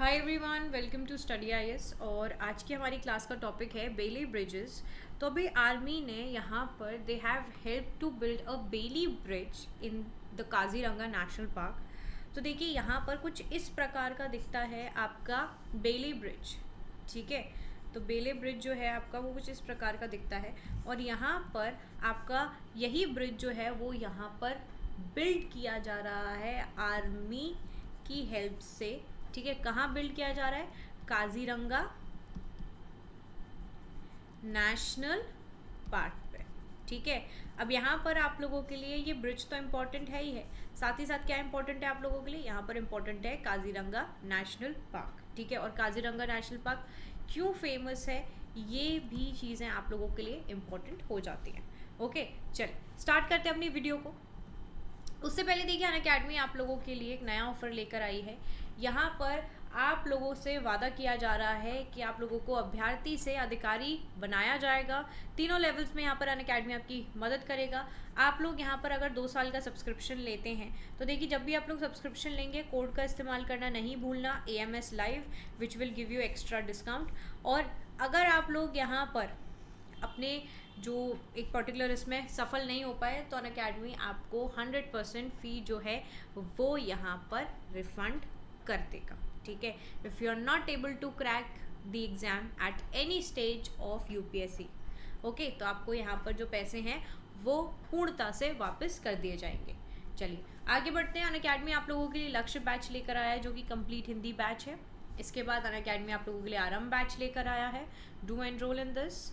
Hi everyone, welcome to study IAS. और आज की हमारी क्लास का टॉपिक है बेली ब्रिजेस। तो अभी आर्मी ने यहाँ पर they have help to build a Bailey bridge in the Kaziranga national park. तो देखिए यहाँ पर कुछ इस प्रकार का दिखता है आपका बेली ब्रिज। ठीक है, तो बेले ब्रिज जो है आपका वो कुछ इस प्रकार का दिखता है और यहाँ पर आपका यही ब्रिज जो है वो यहाँ पर बिल्ड किया जा रहा है आर्मी की हेल्प से। ठीक है, कहाँ बिल्ड किया जा रहा है? काजीरंगा नेशनल पार्क पे। ठीक है, अब यहाँ पर आप लोगों के लिए ये ब्रिज तो इम्पोर्टेंट है ही है, साथ ही साथ क्या इम्पोर्टेंट है आप लोगों के लिए? यहाँ पर इम्पोर्टेंट है काजीरंगा नेशनल पार्क। ठीक है, और काजीरंगा नेशनल पार्क क्यों फेमस है, ये भी चीज़ें आप लोगों के लिए इम्पोर्टेंट हो जाती हैं। ओके, चल स्टार्ट करते हैं अपनी वीडियो को। उससे पहले देखिए अनअकैडमी आप लोगों के लिए एक नया ऑफर लेकर आई है। यहाँ पर आप लोगों से वादा किया जा रहा है कि आप लोगों को अभ्यर्थी से अधिकारी बनाया जाएगा। तीनों लेवल्स में यहाँ पर अनअकैडमी आपकी मदद करेगा। आप लोग यहाँ पर अगर 2 साल का सब्सक्रिप्शन लेते हैं तो देखिए जब भी आप लोग सब्सक्रिप्शन लेंगे कोड का इस्तेमाल करना नहीं भूलना, AMS live, which will give you extra discount. और अगर आप लोग यहाँ पर अपने जो एक पर्टिकुलर इसमें सफल नहीं हो पाए तो अनअकैडमी आपको 100% फ़ी जो है वो यहाँ पर रिफंड कर देगा। ठीक है, if you are not able to crack the exam at any stage of UPSC, okay, तो आपको यहाँ पर जो पैसे हैं वो पूर्णता से वापस कर दिए जाएंगे। चलिए आगे बढ़ते हैं। अनअकैडमी आप लोगों के लिए लक्ष्य बैच लेकर आया है जो कि कंप्लीट हिंदी बैच है। इसके बाद अनअकैडमी आप लोगों के लिए आरंभ बैच लेकर आया है। Do enrol in this.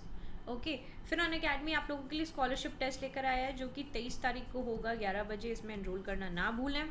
Okay, फिर अनअकैडमी आप लोगों के लिए स्कॉलरशिप टेस्ट लेकर आया है जो कि 23 तारीख को होगा 11 बजे। इसमें एनरोल करना ना भूलें।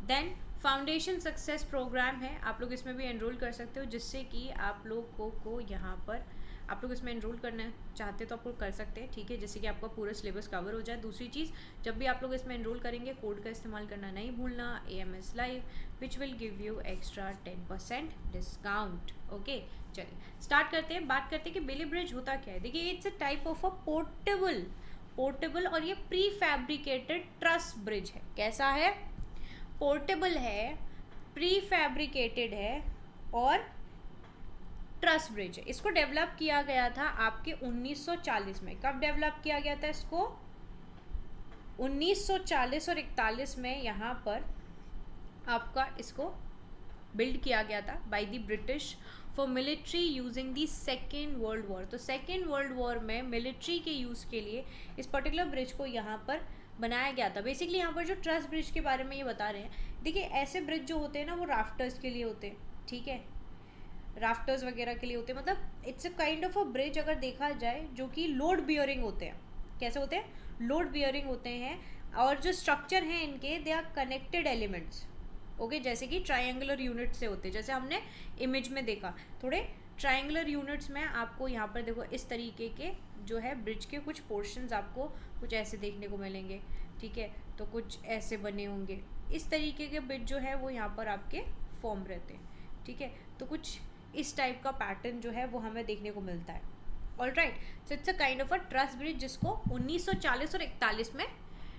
देन फाउंडेशन सक्सेस प्रोग्राम है, आप लोग इसमें भी एनरोल कर सकते हो, जिससे कि आप लोगों को यहाँ पर आप लोग इसमें एनरोल करना चाहते तो आप लोग कर सकते हैं। ठीक है, जैसे कि आपका पूरा सिलेबस कवर हो जाए। दूसरी चीज़, जब भी आप लोग इसमें एनरोल करेंगे कोड का इस्तेमाल करना नहीं भूलना, AMS live, which will give you extra 10% discount. Okay, चलिए स्टार्ट करते हैं। बात करते हैं कि बेली ब्रिज होता क्या है। देखिए it's a type of a portable और ये प्री फैब्रिकेटेड ट्रस ब्रिज है। कैसा है? पोर्टेबल है, प्री फैब्रिकेटेड है और ट्रस ब्रिज है। इसको डेवलप किया गया था आपके 1940 में। कब डेवलप किया गया था इसको? 1940 और 41 में यहाँ पर आपका इसको बिल्ड किया गया था by the British for military using the second world war. तो सेकेंड वर्ल्ड वॉर में मिलिट्री के यूज़ के लिए इस पर्टिकुलर ब्रिज को यहाँ पर बनाया गया था। बेसिकली यहाँ पर जो ट्रस ब्रिज के बारे में ये बता रहे हैं, देखिए ऐसे ब्रिज जो होते हैं ना वो राफ्टर्स के लिए होते हैं। ठीक है, राफ्टर्स वगैरह के लिए होते हैं, मतलब it's a kind of a bridge अगर देखा जाए जो कि लोड बियरिंग होते हैं। कैसे होते हैं? लोड बियरिंग होते हैं। और जो स्ट्रक्चर हैं इनके, they are connected elements. Okay, जैसे कि ट्रायंगुलर यूनिट से होते हैं, जैसे हमने इमेज में देखा। थोड़े ट्रायंगुलर यूनिट्स में आपको यहाँ पर देखो इस तरीके के जो है ब्रिज के कुछ पोर्शंस आपको कुछ ऐसे देखने को मिलेंगे। ठीक है, तो कुछ ऐसे बने होंगे। इस तरीके के ब्रिज जो है वो यहाँ पर आपके फॉर्म रहते हैं। ठीक है, तो कुछ इस टाइप का पैटर्न जो है वो हमें देखने को मिलता है। Alright, so it's a kind of a truss bridge जिसको 1940 और 41 में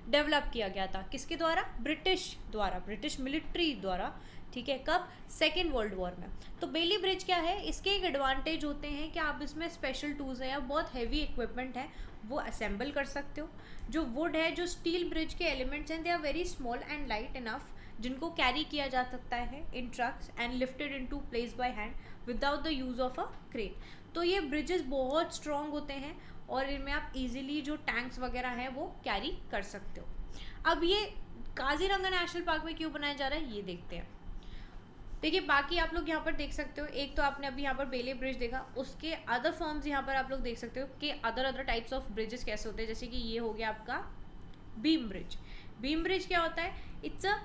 डेवलप किया गया था। किसके द्वारा? ब्रिटिश द्वारा, ब्रिटिश मिलिट्री द्वारा। ठीक है, कब? सेकेंड वर्ल्ड वॉर में। तो बेली ब्रिज क्या है? इसके एक एडवांटेज होते हैं कि आप इसमें स्पेशल टूल्स हैं या बहुत हैवी इक्विपमेंट है वो असेंबल कर सकते हो। जो वुड है, जो स्टील ब्रिज के एलिमेंट्स हैं, they are very small and light enough जिनको कैरी किया जा सकता है in trucks and lifted into place by hand without the use of a crane. तो ये ब्रिजेस बहुत स्ट्रॉन्ग होते हैं और इनमें आप इजीली जो टैंक्स वगैरह हैं वो कैरी कर सकते हो। अब ये काजीरंगा नेशनल पार्क में क्यों बनाया जा रहा है ये देखते हैं। देखिए बाकी आप लोग यहाँ पर देख सकते हो, एक तो आपने अभी यहाँ पर बेले ब्रिज देखा, उसके अदर फॉर्म्स यहाँ पर आप लोग देख सकते हो कि अदर टाइप्स ऑफ ब्रिजेस कैसे होते हैं। जैसे कि ये हो गया आपका बीम ब्रिज। बीम ब्रिज क्या होता है? It's a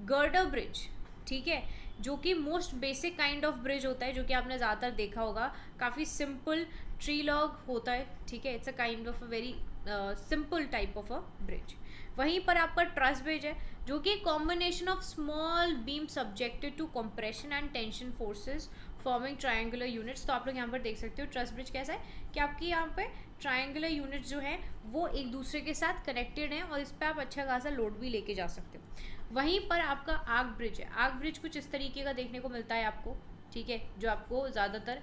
girder bridge. ठीक है, जो कि most basic kind of bridge होता है, जो कि आपने ज़्यादातर देखा होगा। काफ़ी सिंपल ट्री लॉग होता है। ठीक है, it's a kind of a very simple type of a bridge. वहीं पर आपका ट्रस ब्रिज है जो कि combination of small beam subjected to compression and tension forces forming triangular units. तो आप लोग यहाँ पर देख सकते हो ट्रस ब्रिज कैसा है कि आपकी यहाँ पे ट्रायंगुलर यूनिट्स जो हैं वो एक दूसरे के साथ कनेक्टेड हैं और इस पर आप अच्छा खासा लोड भी लेके जा सकते हो। वहीं पर आपका आग ब्रिज है। आग ब्रिज कुछ इस तरीके का देखने को मिलता है आपको, ठीक है, जो आपको ज़्यादातर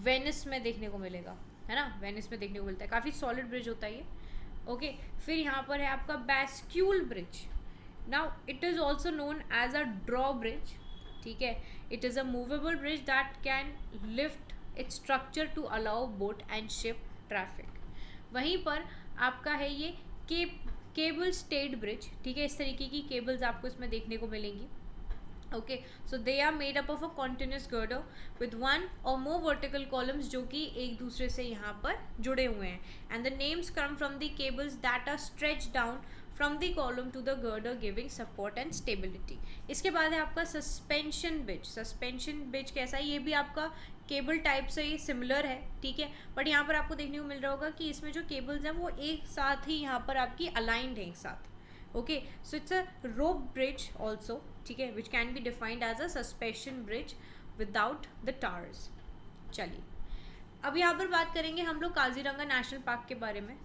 वेनिस में देखने को मिलेगा, है ना, वेनिस में देखने को मिलता है। काफ़ी सॉलिड ब्रिज होता है ये। ओके, फिर यहाँ पर है आपका bascule bridge. Now it is also known as a draw bridge, ठीक है। It is a movable bridge that can lift its structure to allow boat and ship traffic. वहीं पर आपका है ये केबल स्टेड ब्रिज, ठीक है। इस तरीके की केबल्स आपको इसमें देखने को मिलेंगी। Okay, so they are made up of a continuous girder with one or more vertical columns जो कि एक दूसरे से यहाँ पर जुड़े हुए हैं। And the names come from the cables that are stretch down from the column to the girder giving support and stability. इसके बाद है आपका सस्पेंशन ब्रिज। सस्पेंशन ब्रिज कैसा है, ये भी आपका केबल टाइप से ये सिमिलर है, ठीक है, बट यहाँ पर आपको देखने को मिल रहा होगा कि इसमें जो केबल्स हैं वो एक साथ ही यहाँ पर आपकी अलाइंड है एक साथ। Okay, so it's a rope bridge also, ठीक है, which can be defined as a suspension bridge without the towers. चलिए, अब यहाँ पर बात करेंगे हम लोग काजीरंगा नेशनल पार्क के बारे में।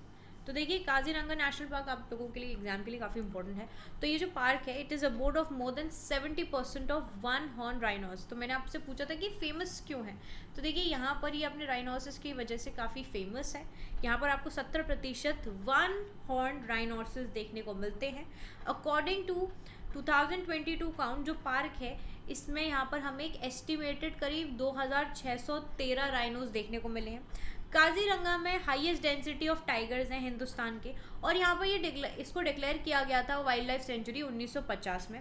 तो देखिए, काजीरंगा नेशनल पार्क आप लोगों के लिए एग्जाम के लिए काफ़ी इंपॉर्टेंट है। तो ये जो पार्क है, it is abode of more than 70% of one horn rhinos. तो मैंने आपसे पूछा था कि फेमस क्यों है, तो देखिए यहाँ पर ये अपने राइनोसिस की वजह से काफ़ी फेमस है। यहाँ पर आपको 70% वन हॉर्न राइनोसिस देखने को मिलते हैं। अकॉर्डिंग टू 2022 काउंट जो पार्क है, इसमें यहाँ पर हमें एक एस्टिमेटेड करीब 2613 राइनोस देखने को मिले हैं। काजीरंगा में हाईएस्ट डेंसिटी ऑफ टाइगर्स हैं हिंदुस्तान के, और यहाँ पर ये इसको डिक्लेयर किया गया था वाइल्ड लाइफ सेंचुरी 1950 में।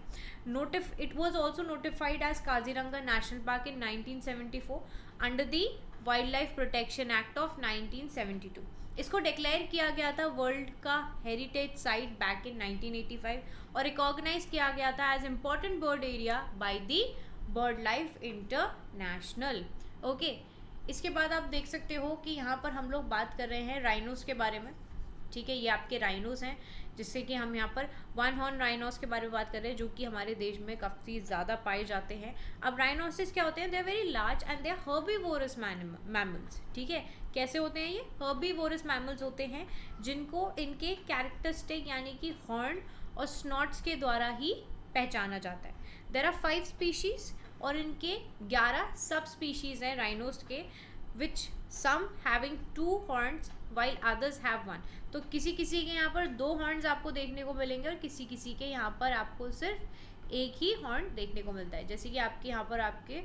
It was also notified as Kaziranga national park in 1974 under the wild life protection act of 1972। इसको डिक्लेयर किया गया था वर्ल्ड का हेरिटेज साइट बैक इन 1985 और रिकॉग्नाइज किया गया था as important bird area by the bird life international. Okay, इसके बाद आप देख सकते हो कि यहाँ पर हम लोग बात कर रहे हैं राइनोस के बारे में, ठीक है। ये आपके राइनोस हैं, जिससे कि हम यहाँ पर वन हॉर्न राइनोस के बारे में बात कर रहे हैं, जो कि हमारे देश में काफ़ी ज़्यादा पाए जाते हैं। अब राइनोसिस क्या होते हैं, they are very large and they are herbivorous mammals, ठीक है। कैसे होते हैं ये, हर्बीवोरस मैमल्स होते हैं, जिनको इनके कैरेक्टरिस्टिक यानी कि हॉर्न और स्नॉट्स के द्वारा ही पहचाना जाता है। देयर आर 5 स्पीशीज़ और इनके 11 सब स्पीशीज़ हैं राइनोस के, which some having 2 horns while others have 1। तो किसी किसी के यहाँ पर 2 हॉर्न्स आपको देखने को मिलेंगे और किसी किसी के यहाँ पर आपको सिर्फ एक ही हॉर्न देखने को मिलता है। जैसे कि आपके यहाँ पर आपके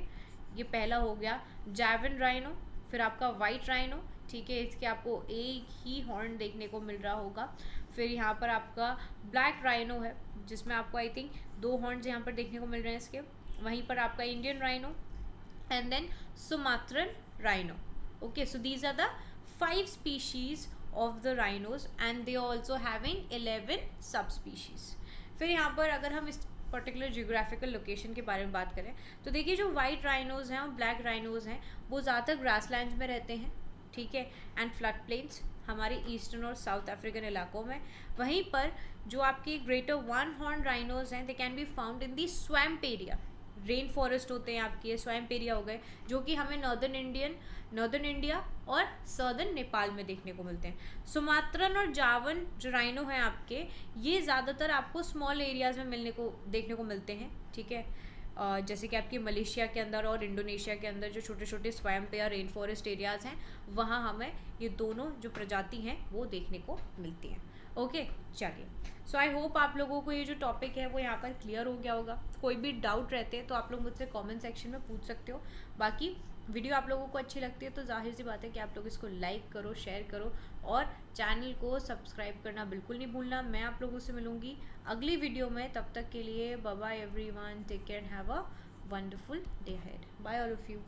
ये पहला हो गया जैवन राइनो, फिर आपका वाइट राइनो, ठीक है, इसके आपको एक ही हॉर्न देखने को मिल रहा होगा। फिर यहाँ पर आपका ब्लैक राइनो है, जिसमें आपको आई थिंक 2 हॉर्न्स यहाँ पर देखने को मिल रहे हैं इसके। वहीं पर आपका Indian rhino and then Sumatran rhino. Okay, so these are the 5 species of the rhinos and they also having 11 subspecies। फिर यहाँ पर अगर हम इस पर्टिकुलर जियोग्राफिकल लोकेशन के बारे में बात करें, तो देखिए जो वाइट राइनोज हैं और ब्लैक राइनोज हैं वो ज़्यादातर ग्रासलैंड्स में रहते हैं, ठीक है, एंड फ्लड प्लेन्स हमारे ईस्टर्न और साउथ अफ्रीकन इलाकों में। वहीं पर जो आपके ग्रेटर वन हॉर्न राइनोज हैं, they can be found in the swamp area. Rain forest होते हैं आपके, स्वैम्प एरिया हो गए, जो कि हमें नॉर्दर्न इंडिया और सदर्न नेपाल में देखने को मिलते हैं। सुमात्रन और जावन जो राइनो हैं आपके, ये ज़्यादातर आपको स्मॉल एरियाज़ में देखने को मिलते हैं, ठीक है। जैसे कि आपके मलेशिया के अंदर और इंडोनेशिया के अंदर जो छोटे छोटे स्वैम्प या रेन फॉरेस्ट एरियाज़ हैं, वहाँ हमें ये दोनों जो प्रजाति हैं वो देखने को मिलती हैं। ओके, चलिए, सो आई होप आप लोगों को ये जो टॉपिक है वो यहाँ पर क्लियर हो गया होगा। कोई भी डाउट रहते हैं तो आप लोग मुझसे कमेंट सेक्शन में पूछ सकते हो। बाकी वीडियो आप लोगों को अच्छी लगती है तो जाहिर सी बात है कि आप लोग इसको लाइक करो, शेयर करो और चैनल को सब्सक्राइब करना बिल्कुल नहीं भूलना। मैं आप लोगों से मिलूँगी अगली वीडियो में, तब तक के लिए bye bye everyone, take care, have a wonderful day ahead, bye all of you.